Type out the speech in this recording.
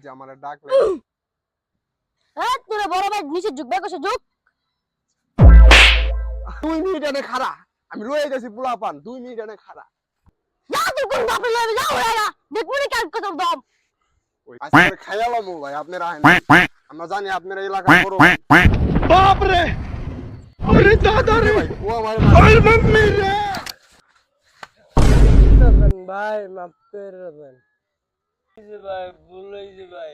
যে আমারে ডাকলে তোরা বড় ভাই নিচে ঝুঁক বেকসে ঝুঁক 2 মিনিট এনে খাড়া আমি লয়ে গেছি পোলাপান 2 মিনিট এনে খাড়া যা তুই কোন বাপে লয়ে যাও রে দেখবো নি কাল কত দম ওই আজকে খাইলাম ভাই আপনারা আহেন আমরা জানি আপনারা এলাকা বড় बाप रे अरे दादा रे ভাই ও আমার अरे मम्मी रे ভাই মাফ করে দেবেন ভাই ভুল হয়েছে ভাই